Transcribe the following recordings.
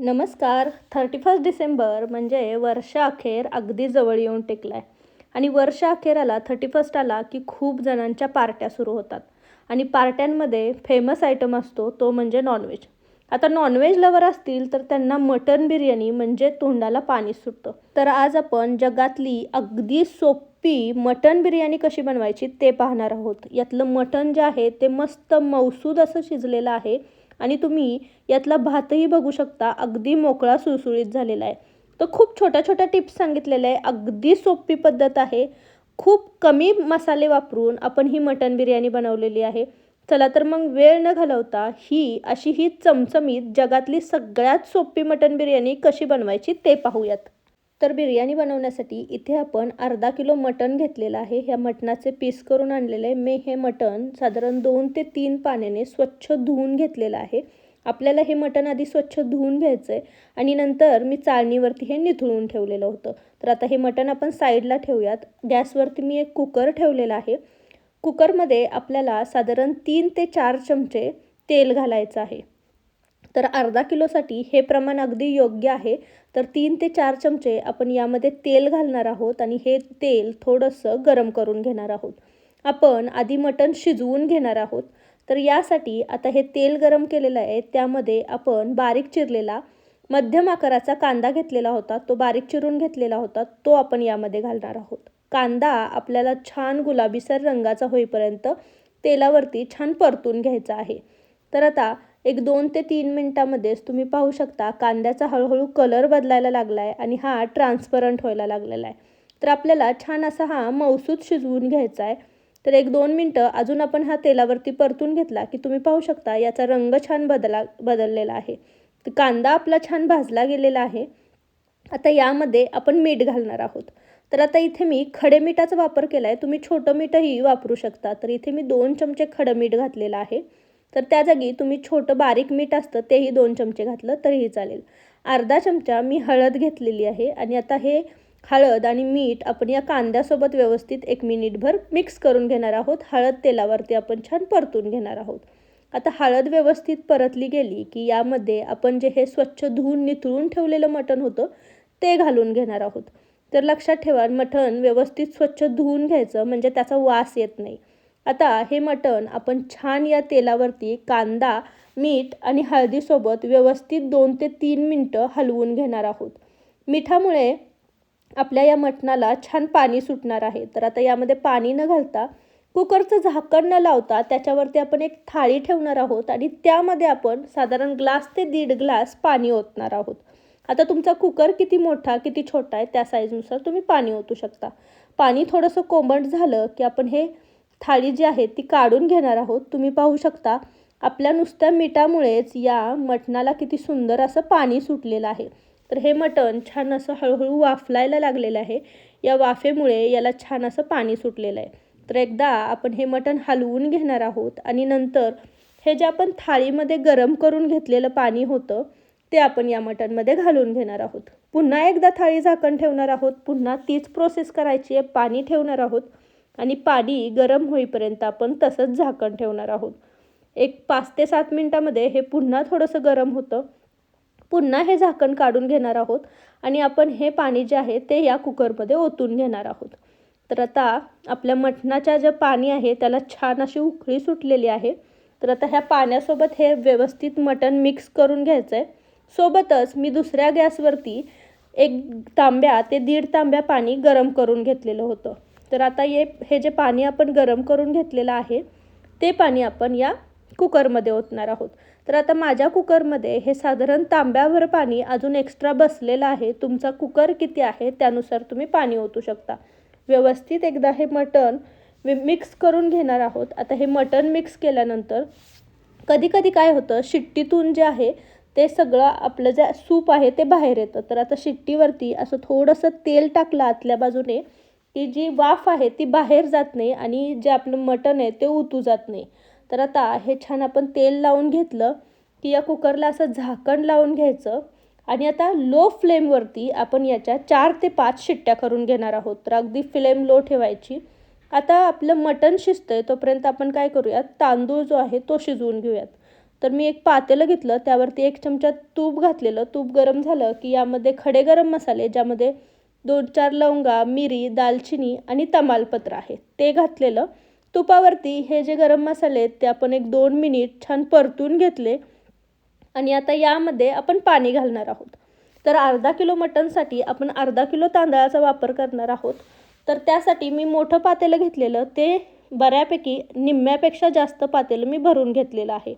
नमस्कार. 31 डिसेंबर म्हणजे वर्षाअखेर अगदी जवळ येऊन टेकला आहे आणि वर्षाअखेराला 31 आला की खूप जणांच्या पार्ट्या सुरू होतात आणि पार्ट्यांमध्ये फेमस आयटम असतो तो म्हणजे नॉनव्हेज. आता नॉनव्हेज लवर असतील तर त्यांना मटन बिर्याणी म्हणजे तोंडाला पाणी सुटतं. तर आज आपण जगातली अगदी सोपी मटन बिर्याणी कशी बनवायची ते पाहणार आहोत. यातलं मटन जे आहे ते मस्त मऊसूद असं शिजलेलं आहे आणि तुम्ही यातला भातही बघू शकता, अगदी मोकळा सुळसुळीत झालेला आहे. तर खूप छोट्या छोट्या टिप्स सांगितलेल्या आहे. अगदी सोपी पद्धत आहे. खूप कमी मसाले वापरून आपण ही मटण बिर्याणी बनवलेली आहे. चला तर मग वेळ न घालवता ही चमचमीत जगातली सगळ्यात सोपी मटण बिर्याणी कशी बनवायची ते पाहूयात. तर बिर्याणी बनवण्यासाठी इथे आपण अर्धा किलो मटण घेतलेलं आहे. ह्या मटणाचे पीस करून आणलेले आहे. मी हे मटण साधारण 2 ते 3 पाण्याने स्वच्छ धुवून घेतलेलं आहे. आपल्याला हे मटण आधी स्वच्छ धुवून घ्यायचं आहे आणि नंतर मी चाळणीवरती हे निथळून ठेवलेलं होतं. तर आता हे मटण आपण साईडला ठेवूयात. गॅसवरती मी एक कुकर ठेवलेला आहे. कुकरमध्ये आपल्याला साधारण 3 ते 4 चमचे तेल घालायचं आहे. तर अर्धा किलोसाठी हे प्रमाण अगदी योग्य आहे. तर 3 ते 4 चमचे आपण यामध्ये तेल घालणार आहोत आणि हे तेल थोडंसं गरम करून घेणार आहोत. आपण आधी मटण शिजवून घेणार आहोत. तर यासाठी आता हे तेल गरम केलेलं आहे. त्यामध्ये आपण बारीक चिरलेला मध्यम आकाराचा कांदा घेतलेला होता. तो बारीक चिरून घेतलेला होता. तो आपण यामध्ये घालणार आहोत. कांदा आपल्याला छान गुलाबीसर रंगाचा होईपर्यंत तेलावरती छान परतून घ्यायचा आहे. तर आता एक 2 ते 3 मिनिटामध्येच तुम्ही पाहू शकता कांद्याचा हळूहळू कलर बदलायला लागला आहे आणि हा ट्रान्सपरंट व्हायला लागलेला आहे. तर आपल्याला छान असा हा मऊसूद शिजवून घ्यायचा आहे. तर 1-2 मिनटं अजून आपण हा तेलावरती परतून घेतला की तुम्ही पाहू शकता याचा रंग छान बदललेला आहे. तर कांदा आपला छान भाजला गेलेला आहे. आता यामध्ये आपण मीठ घालणार आहोत. तर आता इथे मी खडे मिठाचा वापर केला आहे. तुम्ही छोटं मीठही वापरू शकता. तर इथे मी 2 चमचे खडं मीठ घातलेलं आहे. तर त्या जागी तुम्ही छोटं बारीक मीठ असतं तेही 2 चमचे घातलं तरीही चालेल. अर्धा चमचा मी हळद घेतलेली आहे आणि आता हे हळद आणि मीठ आपण या कांद्यासोबत व्यवस्थित 1 मिनिटभर मिक्स करून घेणार आहोत. हळद तेलावरती आपण छान परतून घेणार आहोत. आता हळद व्यवस्थित परतली गेली की यामध्ये आपण जे हे स्वच्छ धुवून निथळून ठेवलेलं मटण होतं ते घालून घेणार आहोत. तर लक्षात ठेवा मटण व्यवस्थित स्वच्छ धुवून घ्यायचं म्हणजे त्याचा वास येत नाही. आता हे मटण आपण छान या तेलावरती कांदा, मीठ आणि हळदीसोबत व्यवस्थित 2 ते 3 मिनिटं हलवून घेणार आहोत. मिठामुळे आपल्या या मटणाला छान पाणी सुटणार आहे. तर आता यामध्ये पाणी न घालता कुकरचं झाकण न लावता त्याच्यावरती आपण एक थाळी ठेवणार आहोत आणि त्यामध्ये आपण साधारण ग्लास ते 1.5 ग्लास पाणी ओतणार आहोत. आता तुमचा कुकर किती मोठा किती छोटा आहे त्या साईजनुसार तुम्ही पाणी ओतू शकता. पाणी थोडंसं कोमट झालं की आपण हे थाळी जी आहे ती काढून घेणार आहोत. तुम्ही पाहू शकता आपल्या नुसत्या मिठामुळेच या मटणाला किती सुंदर असं पाणी सुटलेलं आहे. तर हे मटण छान असं हळूहळू वाफलायला लागलेलं आहे. या वाफेमुळे याला छान असं पाणी सुटलेलं आहे. तर एकदा आपण हे मटण हलवून घेणार आहोत आणि नंतर हे जे आपण थाळीमध्ये गरम करून घेतलेलं पाणी होतं ते आपण या मटणमध्ये घालून घेणार आहोत. पुन्हा एकदा थाळी झाकण ठेवणार आहोत. पुन्हा तीच प्रोसेस करायची आहे. पाणी ठेवणार आहोत आणि पाणी गरम होईपर्यंत आपण तसंच झाकण ठेवणार आहोत. एक 5 ते 7 मिनिटामध्ये हे पुन्हा थोडंसं गरम होतं. पुन्हा हे झाकण काढून घेणार आहोत आणि आपण हे पाणी जे आहे ते या कुकरमध्ये ओतून घेणार आहोत. तर आता आपल्या मटणाच्या जे पाणी आहे त्याला छान अशी उकळी सुटलेली आहे. तर आता ह्या पाण्यासोबत हे व्यवस्थित मटण मिक्स करून घ्यायचं आहे. सोबतच मी दुसऱ्या गॅसवरती 1 तांब्या ते 1.5 तांब्या पाणी गरम करून घेतलेलं होतं. तर आता हे जे पाणी आपण गरम करून घेतलेलं आहे ते पाणी आपण या कुकरमध्ये ओतणार आहोत. तर आता माझ्या कुकरमध्ये हे साधारण तांब्याभर पाणी अजून एक्स्ट्रा बसलेलं आहे. तुमचा कुकर किती आहे त्यानुसार तुम्ही पाणी ओतू शकता. व्यवस्थित एकदा हे मटण मिक्स करून घेणार आहोत. आता हे मटण मिक्स केल्यानंतर कधी-कधी काय होतं शिट्टीतून जे आहे ते सगळं आपलं जे सूप आहे ते बाहेर येतं. तर आता शिट्टीवरती असं थोडंसं तेल टाकलं आतल्या बाजूने की जी वाफ आहे ती बाहेर जात नाही आणि जे आपलं मटण आहे ते उतू जात नाही. तर आता हे छान आपण तेल लावून घेतलं की या कुकरला असं झाकण लावून घ्यायचं आणि आता लो फ्लेमवरती आपण याच्या 4 ते 5 शिट्ट्या करून घेणार आहोत. तर अगदी फ्लेम लो ठेवायची. आता आपलं मटण शिजतंय तोपर्यंत आपण काय करूयात तांदूळ जो आहे तो शिजवून घेऊयात. तर मी एक पातेलं घेतलं, त्यावरती 1 चमचा तूप घातलेलं. तूप गरम झालं की यामध्ये खडे गरम मसाले, ज्यामध्ये 2-4 लवंगा, मिरी, दालचिनी आणि तमालपत्र आहे, ते घातलेलं. तुपावरती हे जे गरम मसाले आहेत ते आपण 1-2 मिनिट छान परतून घेतले आणि आता यामध्ये आपण पाणी घालणार आहोत. तर अर्धा किलो मटणसाठी आपण अर्धा किलो तांदळाचा वापर करणार आहोत. तर त्यासाठी मी मोठं पातेलं घेतलेलं, ते बऱ्यापैकी निम्म्यापेक्षा जास्त पातेलं मी भरून घेतलेलं आहे.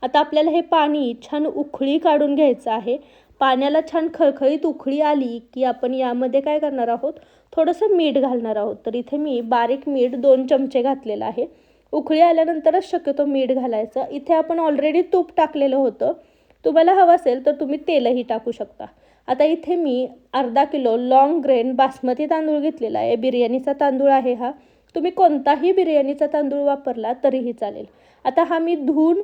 आता आपल्याला हे पाणी छान उकळी काढून घ्यायचं आहे. पाण्याला छान खळखळीत उकळी आली की आपण यामध्ये काय करणार आहोत, थोडंसं मीठ घालणार आहोत. तर इथे मी बारीक मीठ 2 चमचे घातलेलं आहे. उकळी आल्यानंतरच शक्यतो मीठ घालायचं. इथे आपण ऑलरेडी तूप टाकलेलं होतं. तुम्हाला हवं असेल तर तुम्ही तेलही टाकू शकता. आता इथे मी अर्धा किलो लॉंग ग्रेन बासमती तांदूळ घेतलेला आहे. बिर्याणीचा तांदूळ आहे हा. तुम्ही कोणताही बिर्याणीचा तांदूळ वापरला तरीही चालेल. आता हा मी धुवून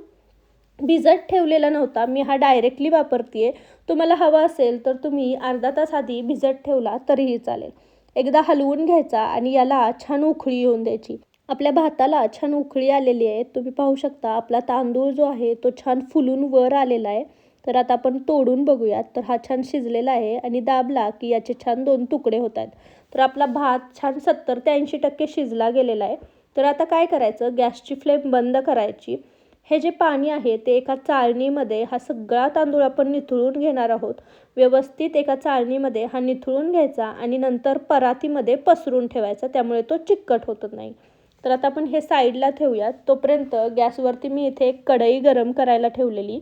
भिजत ठेवलेला नव्हता, मी हा डायरेक्टली वापरते आहे. तुम्हाला हवा असेल तर तुम्ही अर्धा तास आधी भिजत ठेवला तरीही चालेल. एकदा हलवून घ्यायचा आणि याला छान उकळी येऊन द्यायची. आपल्या भाताला छान उकळी आलेली आहे. तुम्ही पाहू शकता आपला तांदूळ जो आहे तो छान फुलून वर आलेला आहे. तर आता आपण तोडून बघूयात. तर हा छान शिजलेला आहे आणि दाबला की याचे छान 2 तुकडे होत आहेत. तर आपला भात छान 70 ते 80% शिजला गेलेला आहे. तर आता काय करायचं, गॅसची फ्लेम बंद करायची. हे जे पाणी आहे ते एका चाळणीमध्ये हा सगळा तांदूळ आपण निथळून घेणार आहोत. व्यवस्थित एका चाळणीमध्ये हा निथळून घ्यायचा आणि नंतर परातीमध्ये पसरून ठेवायचा, त्यामुळे तो चिकट होत नाही. तर आता आपण हे साईडला ठेवूयात. तोपर्यंत गॅसवरती मी इथे एक कढई गरम करायला ठेवलेली.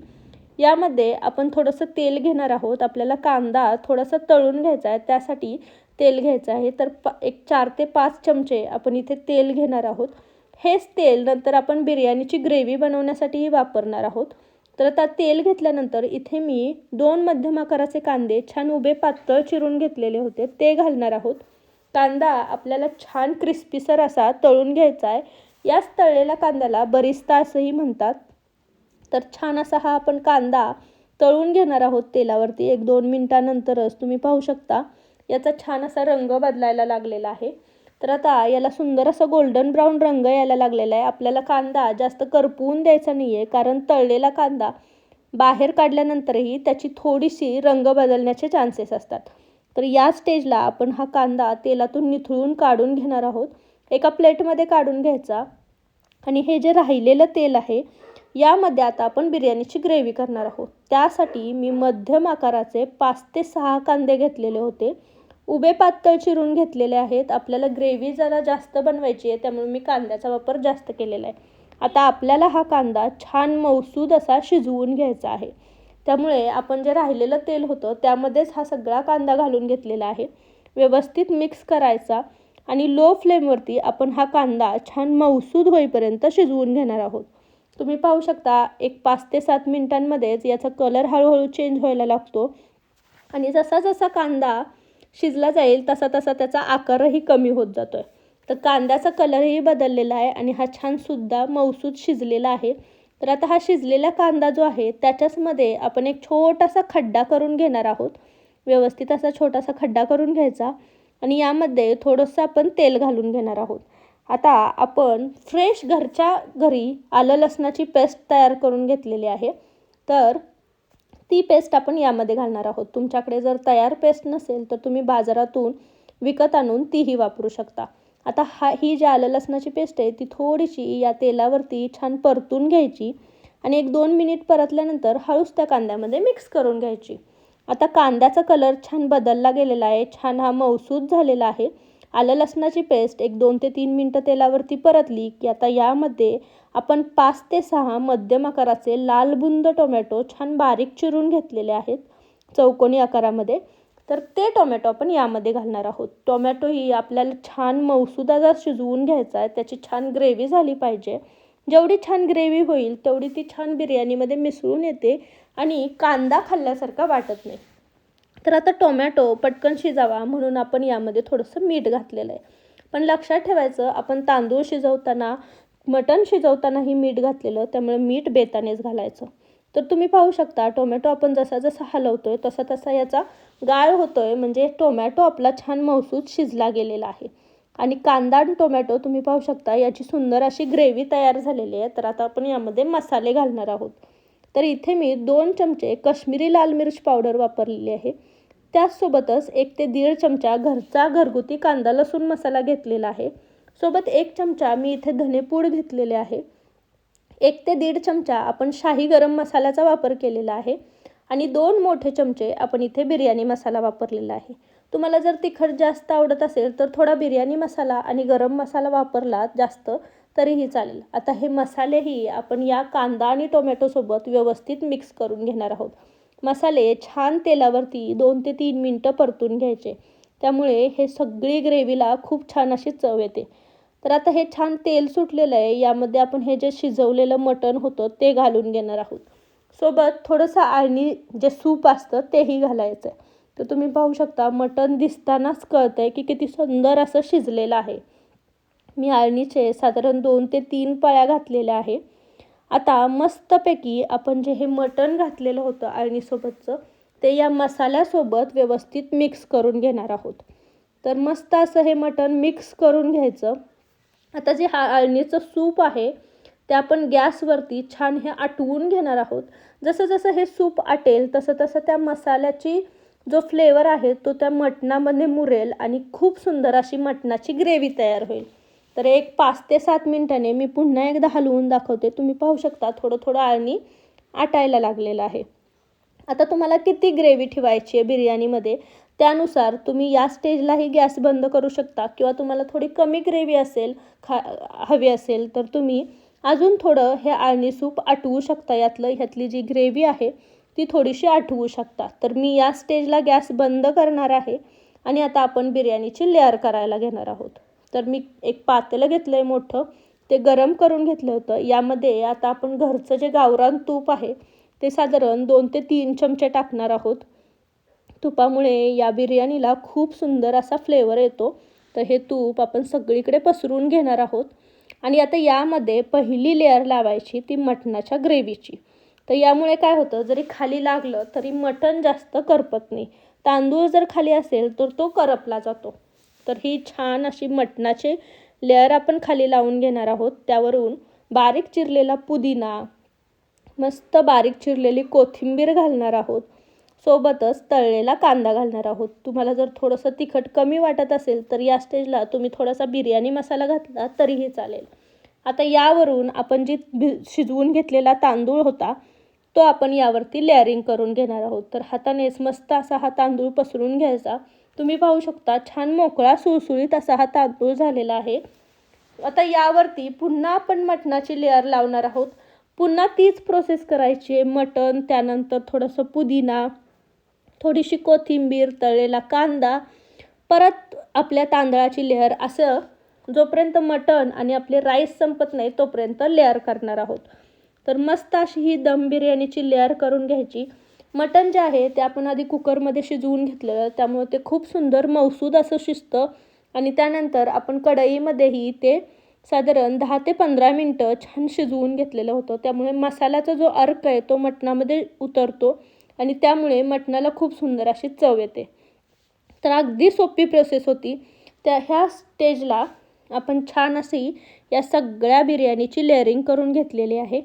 यामध्ये आपण थोडंसं तेल घेणार आहोत. आपल्याला कांदा थोडासा तळून घ्यायचा आहे, त्यासाठी तेल घ्यायचं आहे. तर एक 4 ते 5 चमचे आपण इथे तेल घेणार आहोत. हेच तेल नंतर आपण बिर्याणीची ग्रेव्ही बनवण्यासाठीही वापरणार आहोत. तर आता तेल घेतल्यानंतर इथे मी 2 मध्यम आकाराचे कांदे छान उभे पातळ चिरून घेतलेले होते, ते घालणार आहोत. कांदा आपल्याला छान क्रिस्पीसर असा तळून घ्यायचा आहे. याच तळलेल्या कांद्याला बरिस्ता असंही म्हणतात. तर छान असा हा आपण कांदा तळून घेणार आहोत तेलावरती. 1-2 मिनिटानंतरच तुम्ही पाहू शकता याचा छान असा रंग बदलायला लागलेला आहे. तर आता याला सुंदर असा गोल्डन ब्राऊन रंग यायला लागलेला आहे. आपल्याला कांदा जास्त करपवून द्यायचा नाही आहे, कारण तळलेला कांदा बाहेर काढल्यानंतरही त्याची थोडीशी रंग बदलण्याचे चान्सेस असतात. तर या स्टेजला आपण हा कांदा तेलातून निथळून काढून घेणार आहोत. एका प्लेटमध्ये काढून घ्यायचा आणि हे जे राहिलेलं तेल आहे यामध्ये आता आपण बिर्याणीची ग्रेव्ही करणार आहोत. त्यासाठी मी मध्यम आकाराचे 5 ते 6 कांदे घेतलेले होते. उभे पातळ चिरून घेतलेले आहेत. आपल्याला ग्रेव्ही जरा जास्त बनवायची आहे, त्यामुळे मी कांद्याचा वापर जास्त केलेला आहे. आता आपल्याला हा कांदा छान मऊसूद असा शिजवून घ्यायचा आहे. त्यामुळे आपण जे राहिलेलं तेल होतं त्यामध्येच हा सगळा कांदा घालून घेतलेला आहे. व्यवस्थित मिक्स करायचा आणि लो फ्लेमवरती आपण हा कांदा छान मऊसूद होईपर्यंत शिजवून घेणार आहोत. तुम्ही पाहू शकता एक 5 ते 7 मिनिटांमध्येच याचा कलर हळूहळू चेंज व्हायला लागतो आणि जसा जसा कांदा शिजला जाईल तसा तसा त्याचा आकारही कमी होत जातो आहे. तर कांद्याचा कलरही बदललेला आहे आणि हा छानसुद्धा मऊसूद शिजलेला आहे. तर आता हा शिजलेला कांदा जो आहे त्याच्याचमध्ये आपण एक छोटासा खड्डा करून घेणार आहोत. व्यवस्थित असा छोटासा खड्डा करून घ्यायचा आणि यामध्ये थोडंसं आपण तेल घालून घेणार आहोत. आता आपण फ्रेश घरच्या घरी आलं लसणाची पेस्ट तयार करून घेतलेली आहे. तर ती पेस्ट आपण यामध्ये घालणार आहोत. तुमच्याकडे जर तयार पेस्ट नसेल तर तुम्ही बाजारातून विकत आणून तीही वापरू शकता. आता ही जी आलं लसणाची पेस्ट आहे ती थोडीशी या तेलावरती छान परतून घ्यायची आणि 1-2 मिनिट परतल्यानंतर हळूच त्या कांद्यामध्ये मिक्स करून घ्यायची. आता कांद्याचा कलर छान बदलला गेलेला आहे, छान हा मऊसूद झालेला आहे. आलं लसणाची पेस्ट 1-2 ते 3 मिनिटं तेलावरती परतली की आता यामध्ये आपण 5 ते 6 मध्यम आकाराचे लाल बुंद टोमॅटो छान बारीक चिरून घेतलेले आहेत चौकोनी आकारामध्ये. तर ते टोमॅटो आपण यामध्ये घालणार आहोत. टोमॅटोही आपल्याला छान मऊसूदा शिजवून घ्यायचा आहे, त्याची छान ग्रेव्ही झाली पाहिजे. जेवढी छान ग्रेव्ही होईल तेवढी ती छान बिर्याणीमध्ये मिसळून येते आणि कांदा खाल्ल्यासारखा वाटत नाही. तर आता टोमॅटो पटकन शिजावा म्हणून आपण यामध्ये थोडंसं मीठ घातलेलं आहे. पण लक्षात ठेवायचं आपण तांदूळ शिजवताना मटण शिजवतानाही मीठ घातलेलं, त्यामुळे मीठ बेतानेच घालायचं. तर तुम्ही पाहू शकता टोमॅटो आपण जसा जसा हलवतोय तसा तसा याचा गाळ होतोय, म्हणजे टोमॅटो आपला छान मऊसूद शिजला गेलेला आहे. आणि कांदा आणि टोमॅटो तुम्ही पाहू शकता याची सुंदर अशी ग्रेव्ही तयार झालेली आहे. तर आता आपण यामध्ये मसाले घालणार आहोत. तर इथे मी 2 चमचे काश्मीरी लाल मिर्च पावडर वापरलेली आहे. त्याचसोबतच 1 ते 1.5 चमचा घरचा घरगुती कांदा लसूण मसाला घेतलेला आहे. सोबत 1 चमचा मी इथे धनेपूड घेतलेले आहे. 1 ते 1.5 चमचा आपण शाही गरम मसाल्याचा वापर केलेला आहे आणि 2 मोठे चमचे आपण इथे बिर्याणी मसाला वापरलेला आहे. तुम्हाला जर तिखट जास्त आवडत असेल तर थोडा बिर्याणी मसाला आणि गरम मसाला वापरला जास्त तरीही चालेल. आता हे मसालेही आपण या कांदा आणि टोमॅटोसोबत व्यवस्थित मिक्स करून घेणार आहोत. मसाले छान तेलावरती 2 ते 3 मिनटं परतून घ्यायचे. त्यामुळे हे सगळी ग्रेव्हीला खूप छान अशी चव येते. तर आता हे छान तेल सुटलेलं आहे. यामध्ये आपण हे जे शिजवलेलं मटण होतं ते घालून घेणार आहोत. सोबत थोडंसं आळणी जे सूप असतं तेही घालायचं आहे. तर तुम्ही पाहू शकता मटण दिसतानाच कळतंय की किती सुंदर असं शिजलेलं आहे. मी आळणीचे साधारण 2 ते 3 पळ्या घातलेल्या आहे. आता मस्तपैकी आपण जे हे मटण घातलेलं होतं आळणीसोबतचं ते या मसाल्यासोबत व्यवस्थित मिक्स करून घेणार आहोत. तर मस्त असं हे मटण मिक्स करून घ्यायचं. आता जे आळणीचं सूप आहे ते आपण गॅसवरती छान हे आटवून घेणार आहोत. जसं जसं हे सूप आटेल तसं तसं त्या मसाल्याची जो फ्लेवर आहे तो त्या मटणामध्ये मुरेल आणि खूप सुंदर अशी मटणाची ग्रेव्ही तयार होईल. तर एक 5 ते 7 मिनिटांनी मी पुन्हा एकदा हलवून दाखवते. तुम्ही पाहू शकता थोडं थोडं आळणी आटायला लागलेलं आहे. आता तुम्हाला किती ग्रेव्ही ठेवायची आहे बिर्याणीमध्ये त्यानुसार तुम्ही या स्टेजलाही गॅस बंद करू शकता किंवा तुम्हाला थोडी कमी ग्रेव्ही असेल हवी असेल तर तुम्ही अजून थोडं हे आळणी सूप आटवू शकता. ह्यातली जी ग्रेव्ही आहे ती थोडीशी आटवू शकता. तर मी या स्टेजला गॅस बंद करणार आहे आणि आता आपण बिर्याणीची लेअर करायला घेणार आहोत. तर मी एक पातेलं घेतलं आहे मोठं, ते गरम करून घेतलं होतं. यामध्ये आता आपण घरचं जे गावरान तूप आहे ते साधारण 2 ते 3 चमचे टाकणार आहोत. तुपामुळे या बिर्याणीला खूप सुंदर असा फ्लेवर येतो. तर हे तूप आपण सगळीकडे पसरून घेणार आहोत आणि आता यामध्ये पहिली लेअर लावायची ती मटणाच्या ग्रेव्हीची. तर यामुळे काय होतं जरी खाली लागलं तरी मटण जास्त करपत नाही. तांदूळ जर खाली असेल तर तो करपला जातो. तर ही छान अशी मटणाची लेअर आपण खाली लावून घेणार आहोत. त्यावरून बारीक चिरलेला पुदिना, मस्त बारीक चिरलेली कोथिंबीर घालणार आहोत. सोबतच तळलेला कांदा घालणार आहोत. तुम्हाला जर थोडंसं तिखट कमी वाटत असेल तर या स्टेजला तुम्ही थोडासा बिर्याणी मसाला घातला तरीही चालेल. आता यावरून आपण जी शिजवून घेतलेला तांदूळ होता तो आपण यावरती लेअरिंग करून घेणार आहोत. तर हातानेच मस्त असा हा तांदूळ पसरून घ्यायचा. तुम्ही पाहू शकता छान मोकळा सुळसुळीत असा हा तांदूळ झालेला आहे. आता यावरती पुन्हा आपण मटणाची लेअर लावणार आहोत. पुन्हा तीच प्रोसेस करायची आहे. मटण, त्यानंतर थोडंसं पुदिना, थोडीशी कोथिंबीर, तळलेला कांदा, परत आपल्या तांदळाची लेअर, असं जोपर्यंत मटण आणि आपले राईस संपत नाही तोपर्यंत लेअर करणार आहोत. तर मस्त अशी ही दम बिर्याणीची लेअर करून घ्यायची. मटण जे आहे ते आपण आधी कुकरमध्ये शिजवून घेतलेलं त्यामुळे ते खूप सुंदर मऊसूद असं शिजतं आणि त्यानंतर आपण कढईमध्येही ते साधारण 10 ते 15 मिनटं छान शिजवून घेतलेलं होतं. त्यामुळे मसाल्याचा जो अर्क आहे तो मटणामध्ये उतरतो आणि त्यामुळे मटणाला खूप सुंदर अशी चव येते. तर अगदी सोपी प्रोसेस होती. ह्या स्टेजला आपण छान अशी या सगळ्या बिर्याणीची लेअरिंग करून घेतलेली आहे.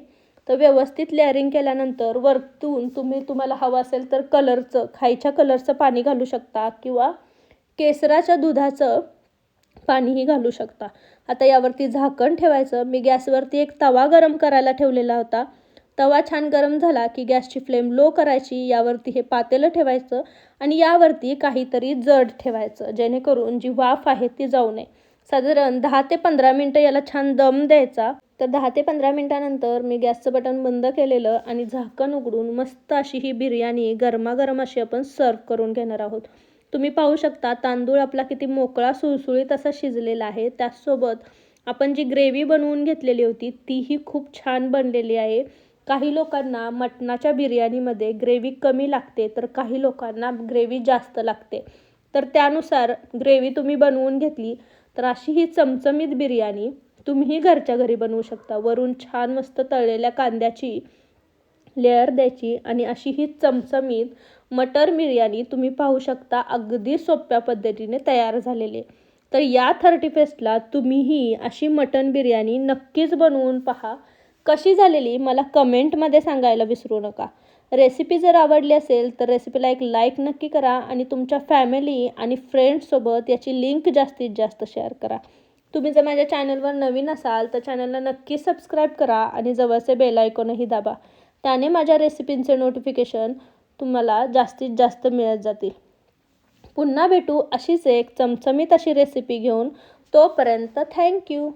तर व्यवस्थित लेअरिंग केल्यानंतर वरतून तुम्हाला हवं असेल तर खायच्या कलरचं पाणी घालू शकता किंवा केसराच्या दुधाचं पाणीही घालू शकता. आता यावरती झाकण ठेवायचं. मी गॅसवरती एक तवा गरम करायला ठेवलेला होता. तवा छान गरम झाला की गॅसची फ्लेम लो करायची. यावरती हे पातेलं ठेवायचं आणि यावरती काहीतरी जड ठेवायचं जेणेकरून जी वाफ आहे ती जाऊ नये. साधारण 10 ते 15 मिनटं याला छान दम द्यायचा. तर 10 ते 15 मिनटानंतर मी गॅसचं बटन बंद केलेलं आणि झाकण उघडून मस्त अशी ही बिर्याणी गरमागरम अशी आपण सर्व करून घेणार आहोत. तुम्ही पाहू शकता तांदूळ आपला किती मोकळा सुळसुळीत असा शिजलेला आहे. त्याचसोबत आपण जी ग्रेव्ही बनवून घेतलेली होती तीही खूप छान बनलेली आहे. काही लोकांना मटणाच्या बिर्याणीमध्ये ग्रेव्ही कमी लागते तर काही लोकांना ग्रेव्ही जास्त लागते. तर त्यानुसार ग्रेव्ही तुम्ही बनवून घेतली तर अशी ही चमचमीत बिर्याणी तुम्हीही घरच्या घरी बनवू शकता. वरून छान मस्त तळलेल्या कांद्याची लेअर द्यायची आणि अशी ही चमचमीत मटर बिर्याणी तुम्ही पाहू शकता अगदी सोप्या पद्धतीने तयार झालेली. तर या 31ला तुम्हीही अशी मटण बिर्याणी नक्कीच बनवून पहा. कशी झालेली मला कमेंटमध्ये सांगायला विसरू नका. रेसिपी जर आवडली असेल तर रेसिपीला एक लाईक नक्की करा आणि तुमच्या फॅमिली आणि फ्रेंड्ससोबत याची लिंक जास्तीत जास्त शेअर करा. तुम्ही जर माझ्या चॅनलवर नवीन असाल तर चॅनलला नक्की सबस्क्राईब करा आणि जवळचे बेल आयकॉनही दाबा. त्याने माझ्या रेसिपींचे नोटिफिकेशन तुम्हाला जास्तीत जास्त मिळत जातील. पुन्हा भेटू अशीच एक चमचमीत अशी रेसिपी घेऊन. तोपर्यंत थँक्यू.